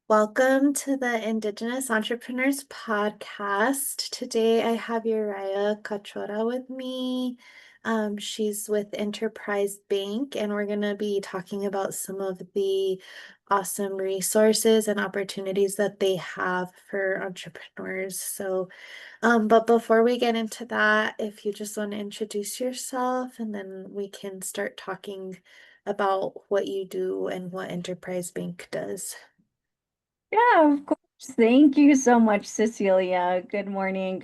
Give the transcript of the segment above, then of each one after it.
Welcome to the Indigenous Entrepreneurs Podcast. Today I have Uriah Cachora with me. She's with Enterprise Bank, and we're going to be talking about some of the awesome resources and opportunities that they have for entrepreneurs. But before we get into that, if you just want to introduce yourself, and then we can start talking about what you do and what Enterprise Bank does. Yeah, of course. Thank you so much, Cecilia. Good morning.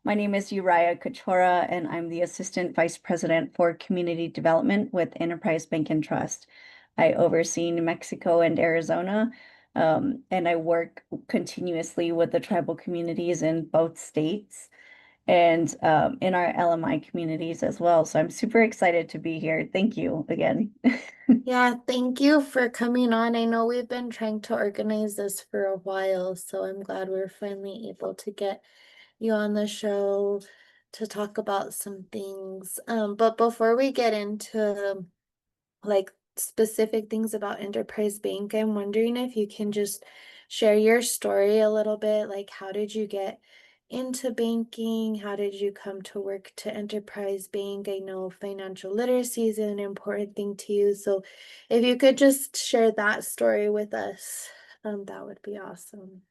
My name is Uriah Cachora, and I'm the Assistant Vice President for Community Development with Enterprise Bank and Trust. I oversee New Mexico and Arizona, and I work continuously with the tribal communities in both states and in our LMI communities as well. So I'm super excited to be here. Thank you again. Yeah, thank you for coming on. I know we've been trying to organize this for a while, so I'm glad we're finally able to get you on the show to talk about some things. But before we get into like specific things about Enterprise Bank, I'm wondering if you can just share your story a little bit. Like, how did you get into banking? How did you come to work to Enterprise Bank? I know financial literacy is an important thing to you. So if you could just share that story with us, that would be awesome.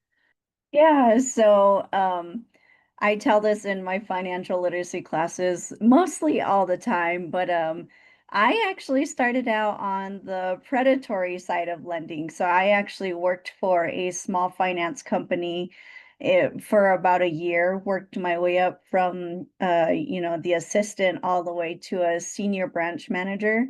Yeah, so I tell this in my financial literacy classes mostly all the time, but I actually started out on the predatory side of lending. So I actually worked for a small finance company for about a year, worked my way up from the assistant all the way to a senior branch manager.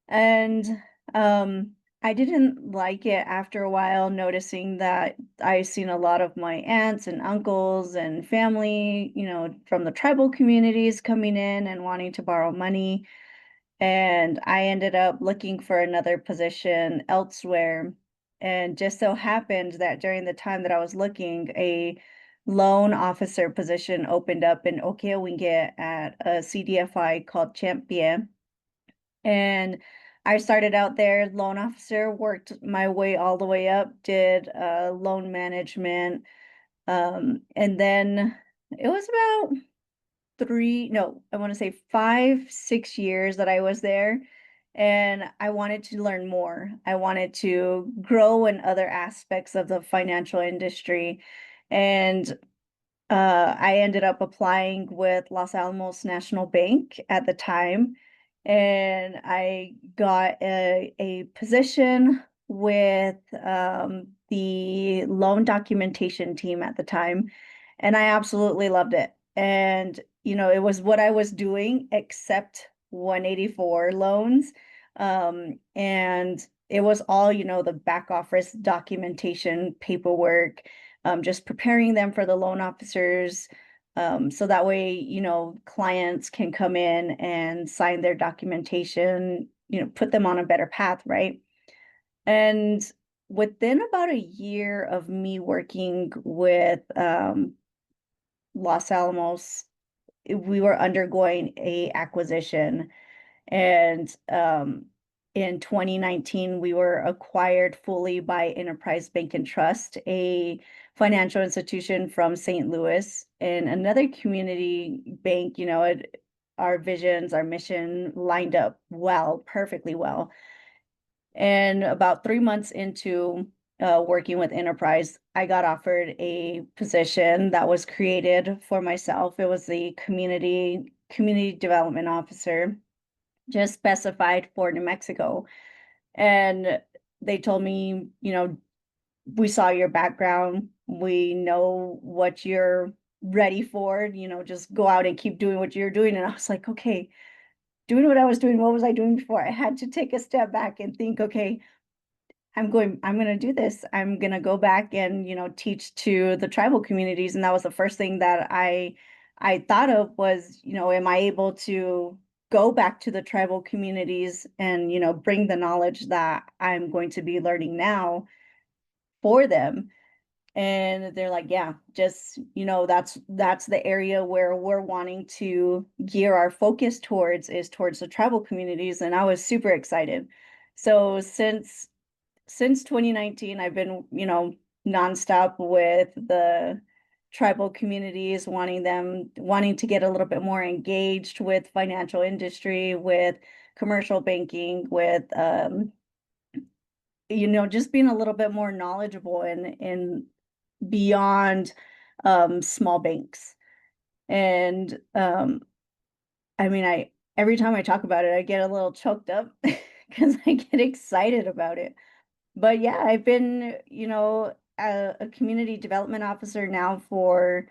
And I didn't like it after a while, noticing that I seen a lot of my aunts and uncles and family, from the tribal communities coming in and wanting to borrow money. And I ended up looking for another position elsewhere. And just so happened that during the time that I was looking, a loan officer position opened up in Okeowinge at a CDFI called Champion. And I started out there, loan officer, worked my way all the way up, did loan management. And then it was about no, I want to say 5, 6 years that I was there. And I wanted to learn more. I wanted to grow in other aspects of the financial industry. And I ended up applying with Los Alamos National Bank at the time, and I got a position with the loan documentation team at the time, and I absolutely loved it. And, it was what I was doing except 184 loans. And it was all, the back office documentation, paperwork, just preparing them for the loan officers. So that way, clients can come in and sign their documentation, put them on a better path, right? And within about a year of me working with Los Alamos, we were undergoing a acquisition. And in 2019, we were acquired fully by Enterprise Bank and Trust, a financial institution from St. Louis, and another community bank. Our visions, our mission lined up well, perfectly well. And about 3 months into working with Enterprise, I got offered a position that was created for myself. It was the community development officer, just specified for New Mexico. And they told me, we saw your background. We know what you're ready for, just go out and keep doing what you're doing. And I was like, okay, doing what I was doing, what was I doing before? I had to take a step back and think, okay, I'm going to do this. I'm going to go back and, teach to the tribal communities. And that was the first thing that I thought of was, am I able to go back to the tribal communities and, bring the knowledge that I'm going to be learning now for them? And they're like, yeah, just, that's the area where we're wanting to gear our focus towards, is towards the tribal communities. And I was super excited. So since since 2019, I've been, nonstop with the tribal communities, wanting to get a little bit more engaged with financial industry, with commercial banking, with just being a little bit more knowledgeable in beyond small banks. And I mean, I every time I talk about it, I get a little choked up because I get excited about it. But yeah, I've been, a community development officer now for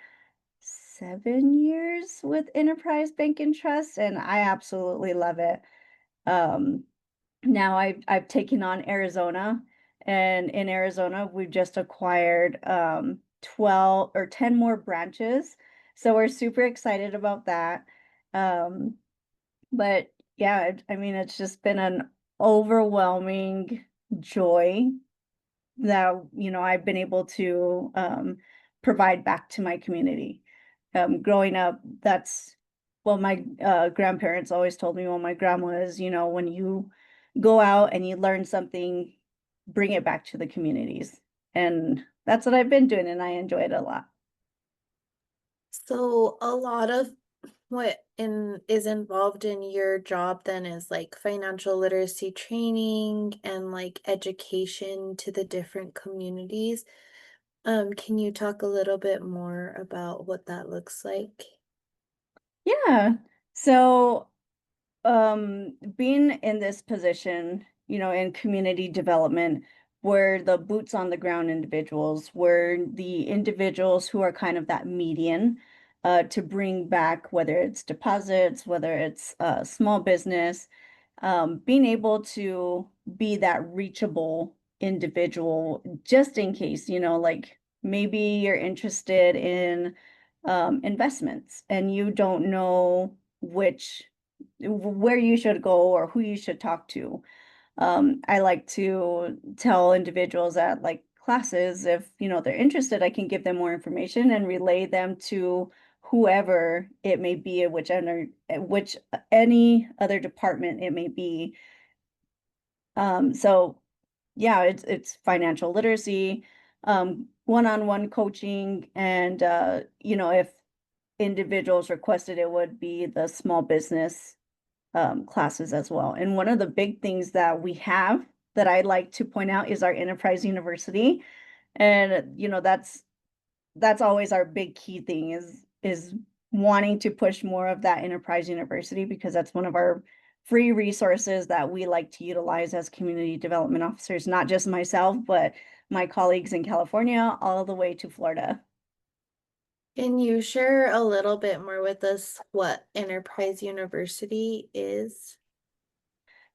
7 years with Enterprise Bank and Trust, and I absolutely love it. Um, Now I've taken on Arizona, and in Arizona we've just acquired 12 or 10 more branches. So we're super excited about that. Um, but yeah, I mean, it's just been an overwhelming joy that, I've been able to provide back to my community. Growing up, well, my grandparents always told me, well, my grandma is, when you go out and you learn something, bring it back to the communities. And that's what I've been doing, and I enjoy it a lot. So a lot of what in is involved in your job then is like financial literacy training and like education to the different communities. Can you talk a little bit more about what that looks like? Yeah. So being in this position, in community development, where the boots on the ground individuals, where the individuals who are kind of that median, to bring back, whether it's deposits, whether it's small business, being able to be that reachable individual, just in case, like maybe you're interested in investments and you don't know where you should go or who you should talk to. I like to tell individuals at like classes, if they're interested, I can give them more information and relay them to whoever it may be, at which any other department it may be. So yeah, it's financial literacy, one-on-one coaching, and if individuals requested, it would be the small business classes as well. And one of the big things that we have that I like to point out is our Enterprise University. And that's always our big key thing is wanting to push more of that Enterprise University, because that's one of our free resources that we like to utilize as community development officers, not just myself, but my colleagues in California all the way to Florida. Can you share a little bit more with us what Enterprise University is?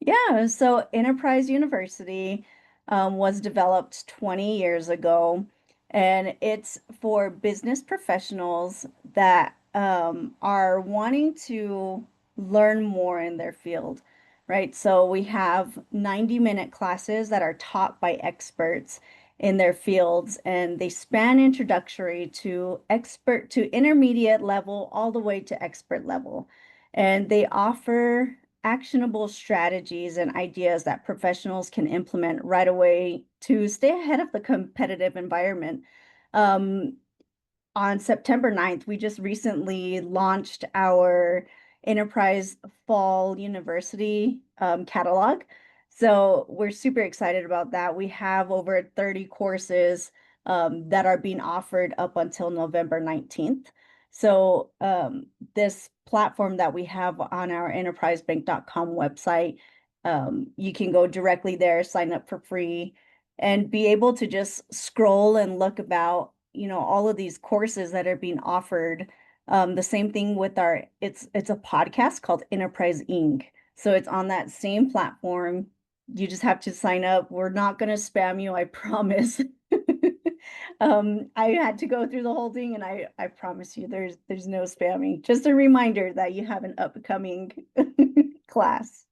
Yeah, so Enterprise University was developed 20 years ago, and it's for business professionals that are wanting to learn more in their field, right? So we have 90-minute classes that are taught by experts in their fields, and they span introductory to expert to intermediate level all the way to expert level. And they offer actionable strategies and ideas that professionals can implement right away to stay ahead of the competitive environment. Um, on September 9th, we just recently launched our Enterprise Fall University catalog. So we're super excited about that. We have over 30 courses that are being offered up until November 19th. So this platform that we have on our enterprisebank.com website, you can go directly there, sign up for free, and be able to just scroll and look about, all of these courses that are being offered. The same thing with it's a podcast called Enterprise Inc. So it's on that same platform. You just have to sign up. We're not going to spam you, I promise. I had to go through the whole thing, and I promise you there's no spamming. Just a reminder that you have an upcoming class.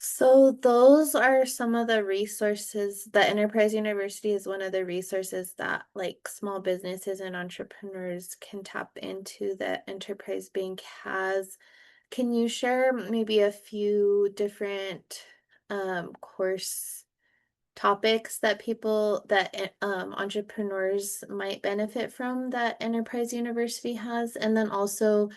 So those are some of the resources. The Enterprise University is one of the resources that like small businesses and entrepreneurs can tap into that Enterprise Bank has. Can you share maybe a few different course topics that entrepreneurs might benefit from that Enterprise University has? And then also,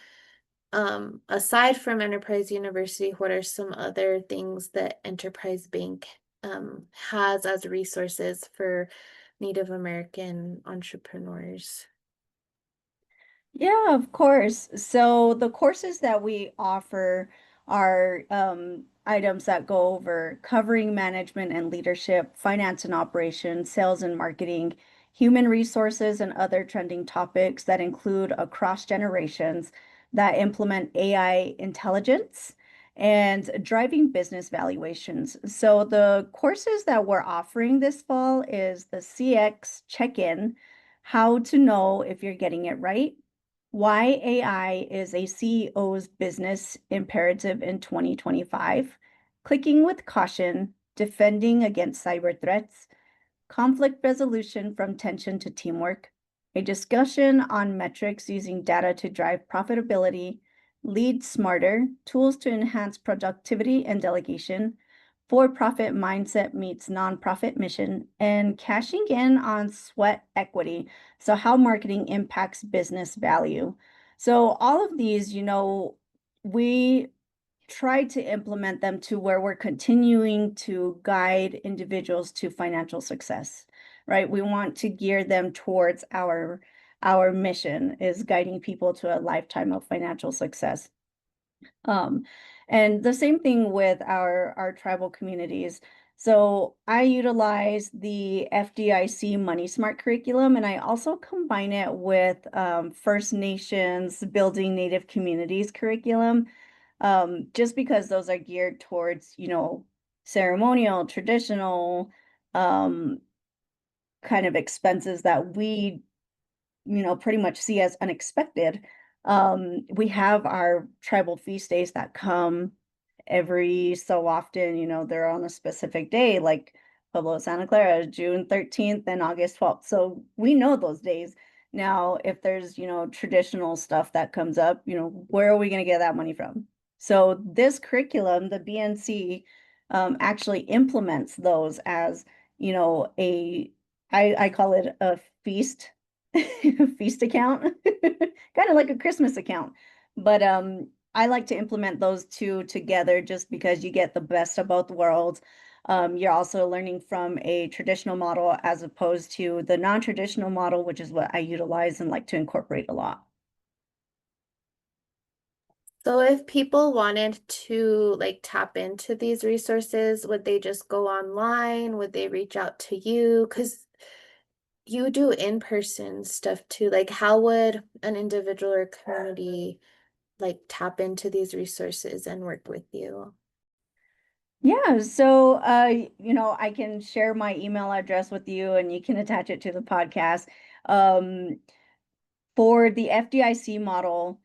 aside from Enterprise University, what are some other things that Enterprise Bank has as resources for Native American entrepreneurs? Yeah, of course. So the courses that we offer are items that go over covering management and leadership, finance and operations, sales and marketing, human resources, and other trending topics that include across generations that implement AI intelligence and driving business valuations. So the courses that we're offering this fall is the CX check-in, how to know if you're getting it right, why AI is a CEO's business imperative in 2025, clicking with caution, defending against cyber threats, conflict resolution from tension to teamwork, a discussion on metrics using data to drive profitability, lead smarter, tools to enhance productivity and delegation, for-profit mindset meets nonprofit mission, and cashing in on sweat equity. So how marketing impacts business value. So all of these, we try to implement them to where we're continuing to guide individuals to financial success, right? We want to gear them towards our mission is guiding people to a lifetime of financial success. Um, and the same thing with our tribal communities. So I utilize the FDIC Money Smart curriculum, and I also combine it with First Nations Building Native Communities curriculum, just because those are geared towards, ceremonial, traditional, um, kind of expenses that we pretty much see as unexpected. We have our tribal feast days that come every so often, they're on a specific day, like Pueblo of Santa Clara, June 13th and August 12th. So we know those days. Now, if there's, traditional stuff that comes up, where are we going to get that money from? So this curriculum, the BNC, actually implements those as, I call it a feast feast account, kind of like a Christmas account. But I like to implement those two together just because you get the best of both worlds. You're also learning from a traditional model as opposed to the non-traditional model, which is what I utilize and like to incorporate a lot. So if people wanted to like tap into these resources, would they just go online? Would they reach out to you? Because you do in-person stuff too. Like how would an individual or community like tap into these resources and work with you? Yeah, so I can share my email address with you and you can attach it to the podcast. Um, for the FDIC model,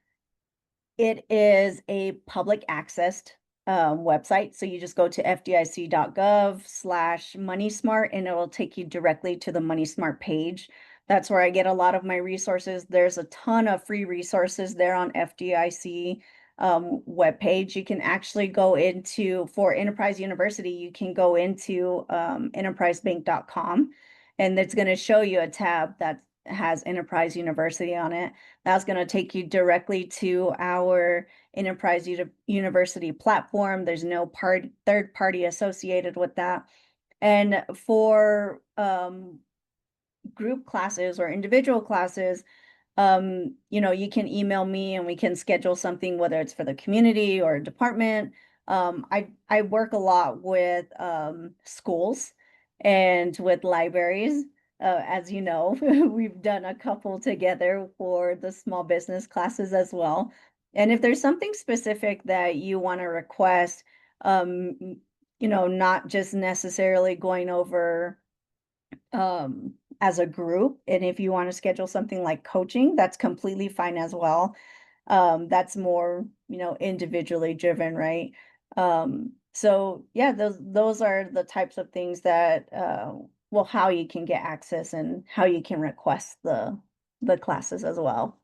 it is a public access website. So you just go to fdic.gov/MoneySmart and it will take you directly to the MoneySmart page. That's where I get a lot of my resources. There's a ton of free resources there on FDIC webpage. You can actually go into, for Enterprise University, you can go into enterprisebank.com and it's going to show you a tab that has Enterprise University on it. That's going to take you directly to our Enterprise University platform. There's no third party associated with that. And for group classes or individual classes, you can email me and we can schedule something, whether it's for the community or department. I work a lot with schools and with libraries. As you know, we've done a couple together for the small business classes as well. And if there's something specific that you want to request, not just necessarily going over as a group. And if you want to schedule something like coaching, that's completely fine as well. That's more, individually driven, right? So yeah, those are the types of things that well, how you can get access and how you can request the classes as well.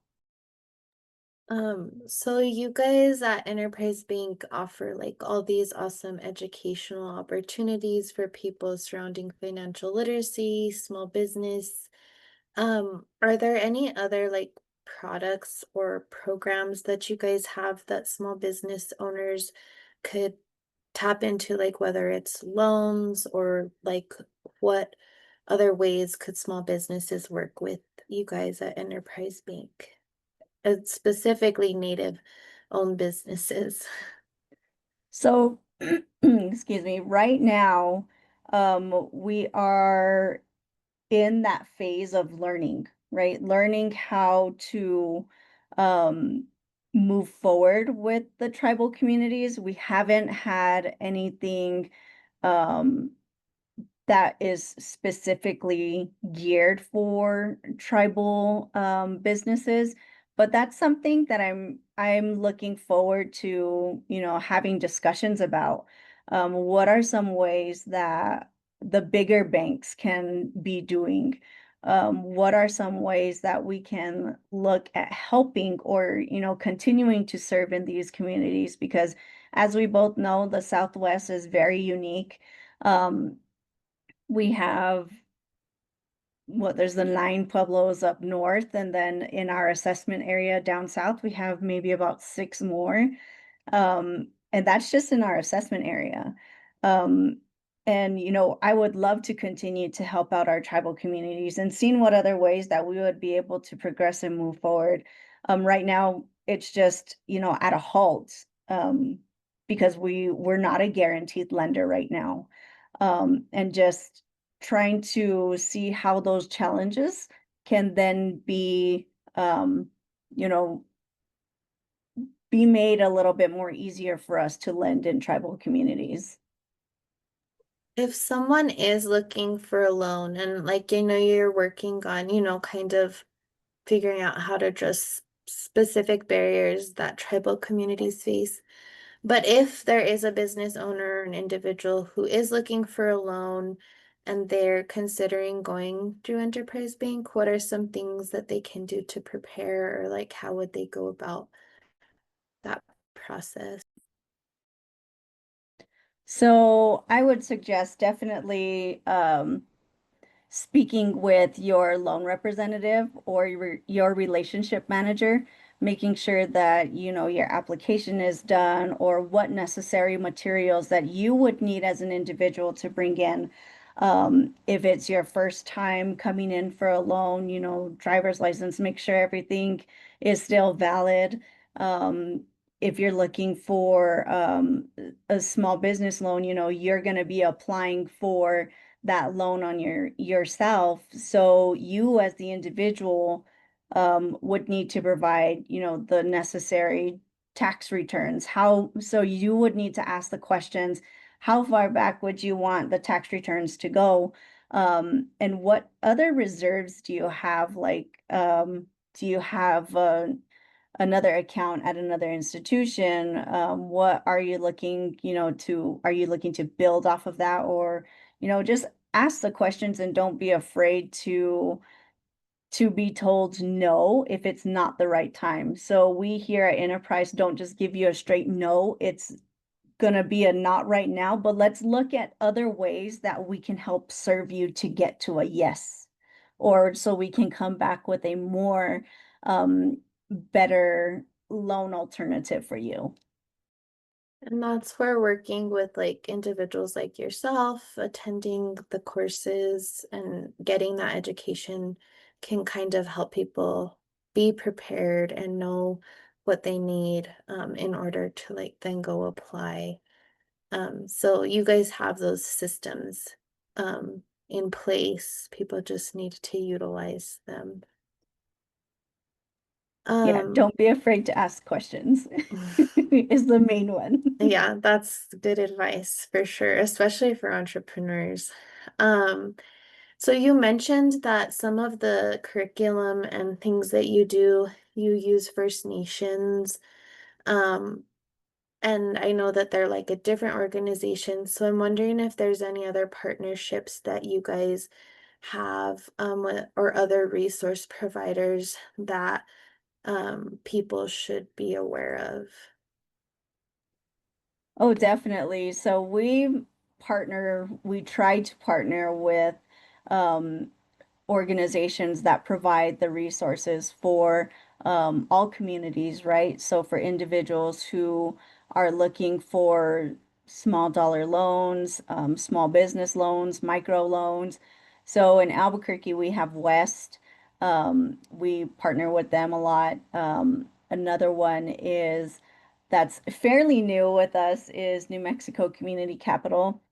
So you guys at Enterprise Bank offer like all these awesome educational opportunities for people surrounding financial literacy, small business. Are there any other like products or programs that you guys have that small business owners could tap into, like whether it's loans or like what other ways could small businesses work with you guys at Enterprise Bank? Specifically native owned businesses. So, excuse me, right now, we are in that phase of learning, right? Learning how to um, move forward with the tribal communities. We haven't had anything um, that is specifically geared for tribal businesses, but that's something that I'm looking forward to, having discussions about. What are some ways that the bigger banks can be doing? What are some ways that we can look at helping or, continuing to serve in these communities? Because as we both know, the Southwest is very unique. Um, we have there's the 9 pueblos up north, and then in our assessment area down south, we have maybe about 6 more. And that's just in our assessment area. Um, and I would love to continue to help out our tribal communities and seeing what other ways that we would be able to progress and move forward. Right now, it's just, at a halt, because we're not a guaranteed lender right now. And just trying to see how those challenges can then you know, be made a little bit more easier for us to lend in tribal communities. If someone is looking for a loan and like you're working on, kind of figuring out how to address specific barriers that tribal communities face. But if there is a business owner, an individual who is looking for a loan and they're considering going through Enterprise Bank, what are some things that they can do to prepare, or like how would they go about that process? So I would suggest definitely speaking with your loan representative or your relationship manager, making sure that your application is done or what necessary materials that you would need as an individual to bring in. If it's your first time coming in for a loan, driver's license, make sure everything is still valid. If you're looking for a small business loan, you're going to be applying for that loan on yourself. So you as the individual would need to provide, the necessary tax returns. So you would need to ask the questions, how far back would you want the tax returns to go? And what other reserves do you have? Like, do you have another account at another institution? What are you looking, are you looking to build off of that, or, just ask the questions and don't be afraid to be told no if it's not the right time. So we here at Enterprise don't just give you a straight no. It's gonna be a not right now, but let's look at other ways that we can help serve you to get to a yes, or so we can come back with a more better loan alternative for you. And that's where working with like individuals like yourself, attending the courses and getting that education can kind of help people be prepared and know what they need in order to like then go apply. So you guys have those systems in place. People just need to utilize them. Yeah, Um, don't be afraid to ask questions is the main one. Yeah, that's good advice for sure, especially for entrepreneurs. Um, so you mentioned that some of the curriculum and things that you do, you use First Nations. Um, and I know that they're like a different organization. So I'm wondering if there's any other partnerships that you guys have or other resource providers that people should be aware of? Oh, definitely. So we try to partner with um, organizations that provide the resources for all communities, right? So for individuals who are looking for small dollar loans, small business loans, micro loans. So in Albuquerque, we have West. We partner with them a lot. Another one is that's fairly new with us is New Mexico Community Capital.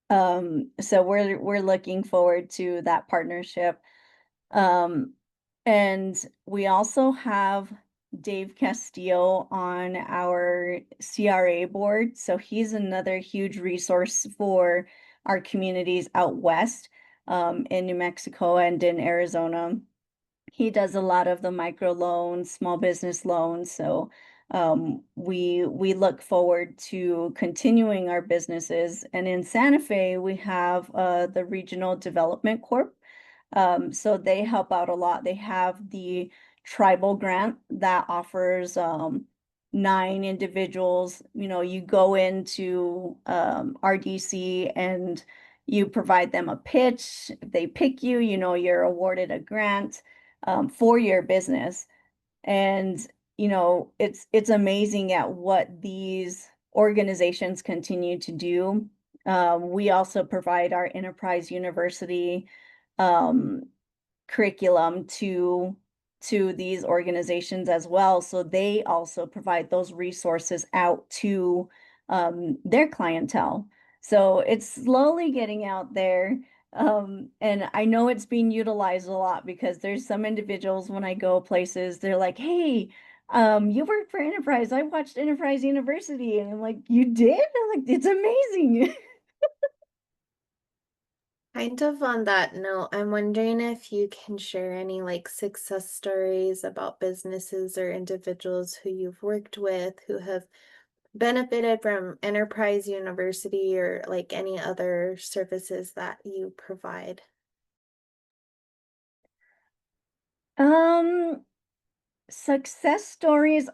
So we're looking forward to that partnership. Um, and we also have Dave Castillo on our CRA board. So he's another huge resource for our communities out west, in New Mexico and in Arizona. He does a lot of the micro loans, small business loans. So we look forward to continuing our businesses. And in Santa Fe, we have the Regional Development Corp. So they help out a lot. They have the tribal grant that offers 9 individuals. You know, you go into RDC and you provide them a pitch. If they pick you, you know, you're awarded a grant for your business. And, you know, it's amazing at what these organizations continue to do. We also provide our Enterprise University um, curriculum to these organizations as well. So they also provide those resources out to their clientele. So it's slowly getting out there. And I know it's being utilized a lot because there's some individuals when I go places, they're like, hey, you work for Enterprise. I watched Enterprise University. And I'm like, you did? I'm like, it's amazing. Kind of on that note, I'm wondering if you can share any like success stories about businesses or individuals who you've worked with who have benefited from Enterprise University or like any other services that you provide. Um, Success stories,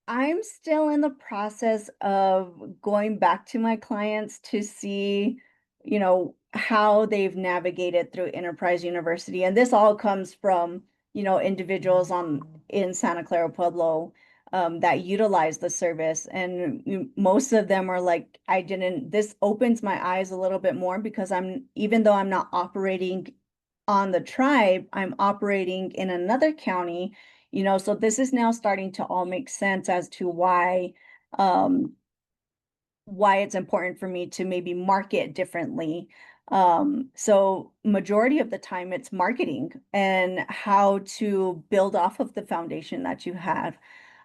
I'm still in the process of going back to my clients to see, you know, how they've navigated through Enterprise University. And this all comes from, you know, individuals on in Santa Clara Pueblo that utilize the service. And most of them are like, this opens my eyes a little bit more because even though I'm not operating on the tribe, I'm operating in another county, you know, so this is now starting to all make sense as to um why it's important for me to maybe market differently. So majority of the time it's marketing and how to build off of the foundation that you have.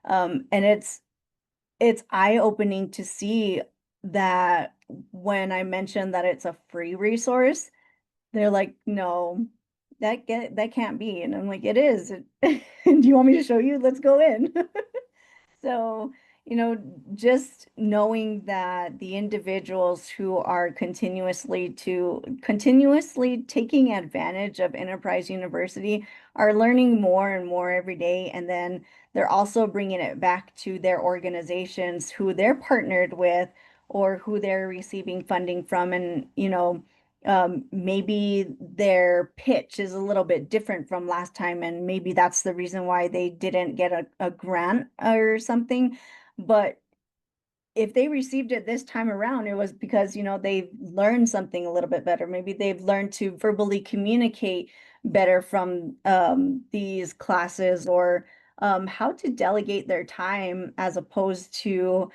And it's eye-opening to see that when I mentioned that it's a free resource, they're like, no, that can't be. And I'm like, it is. Do you want me to show you? Let's go in. So, you know, just knowing that the individuals who are continuously taking advantage of Enterprise University are learning more and more every day. And then they're also bringing it back to their organizations who they're partnered with or who they're receiving funding from. And, you know, maybe their pitch is a little bit different from last time, and maybe that's the reason why they didn't get a grant or something. But if they received it this time around, it was because, you know, they've learned something a little bit better. Maybe they've learned to verbally communicate better from these classes or how to delegate their time as opposed to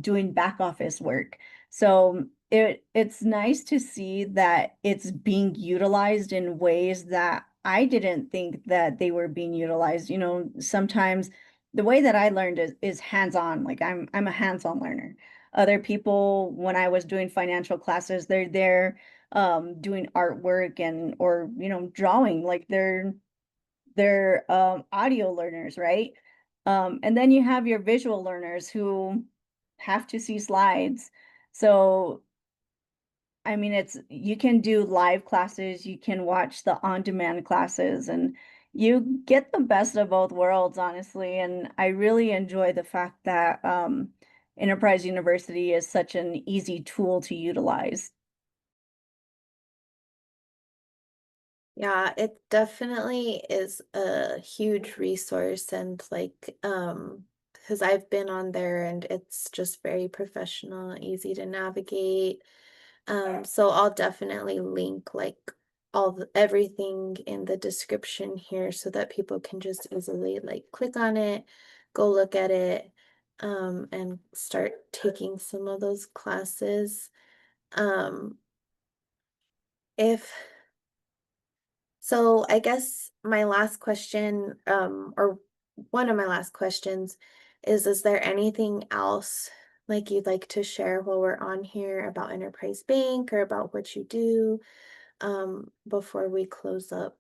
doing back office work. So it's nice to see that it's being utilized in ways that I didn't think that they were being utilized. You know, sometimes the way that I learned is hands-on. Like I'm a hands-on learner. Other people, when I was doing financial classes, they're there doing artwork and or you know drawing. Like they're audio learners, right? And then you have your visual learners who have to see slides. So I mean, it's you can do live classes, you can watch the on-demand classes, and You get the best of both worlds, honestly, and I really enjoy the fact that Enterprise University is such an easy tool to utilize. Yeah, it definitely is a huge resource and because I've been on there and it's just very professional, easy to navigate. So I'll definitely link like everything in the description here so that people can just easily like click on it, go look at it, and start taking some of those classes. Um, if So I guess my last question, or one of my last questions is there anything else like you'd like to share while we're on here about Enterprise Bank or about what you do, before we close up?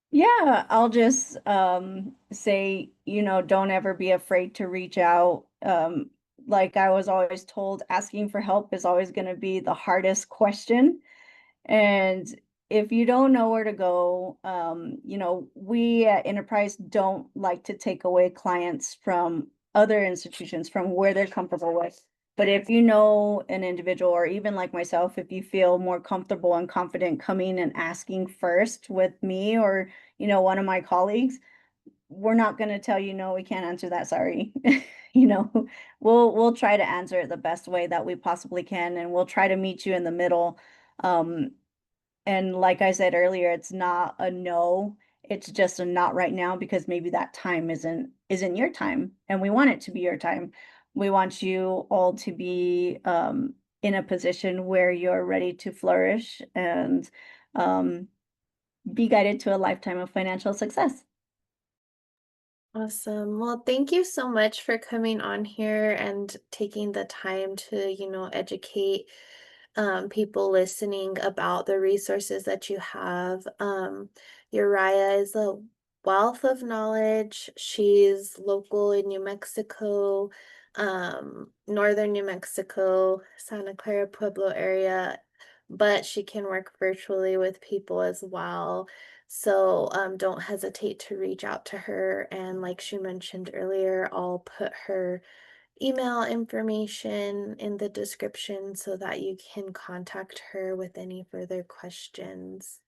Yeah, I'll just say, don't ever be afraid to reach out. Like I was always told, asking for help is always going to be the hardest question. And if you don't know where to go, we at Enterprise don't like to take away clients from other institutions from where they're comfortable with. But if you know an individual, or even like myself, if you feel more comfortable and confident coming and asking first with me or, one of my colleagues, we're not going to tell you, no, we can't answer that, sorry. You know, we'll try to answer it the best way that we possibly can, and we'll try to meet you in the middle. Um, and like I said earlier, it's not a no, it's just a not right now because maybe that time isn't your time and we want it to be your time. We want you all to be in a position where you're ready to flourish and um, be guided to a lifetime of financial success. Awesome. Well, thank you so much for coming on here and taking the time to, educate people listening about the resources that you have. Uriah is a wealth of knowledge. She's local in New Mexico, northern New Mexico, Santa Clara, Pueblo area, but she can work virtually with people as well. So don't hesitate to reach out to her. And like she mentioned earlier, I'll put her email information in the description so that you can contact her with any further questions.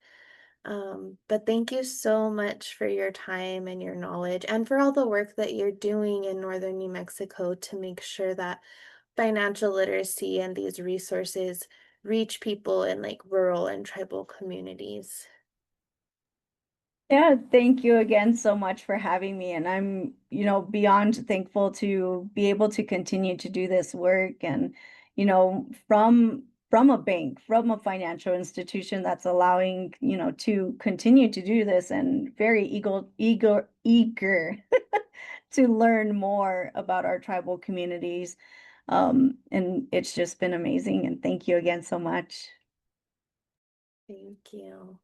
But thank you so much for your time and your knowledge and for all the work that you're doing in northern New Mexico to make sure that financial literacy and these resources reach people in like rural and tribal communities. Yeah, thank you again so much for having me. And I'm, beyond thankful to be able to continue to do this work and, from a bank, from a financial institution that's allowing, to continue to do this and very eager to learn more about our tribal communities. And it's just been amazing. And thank you again so much. Thank you.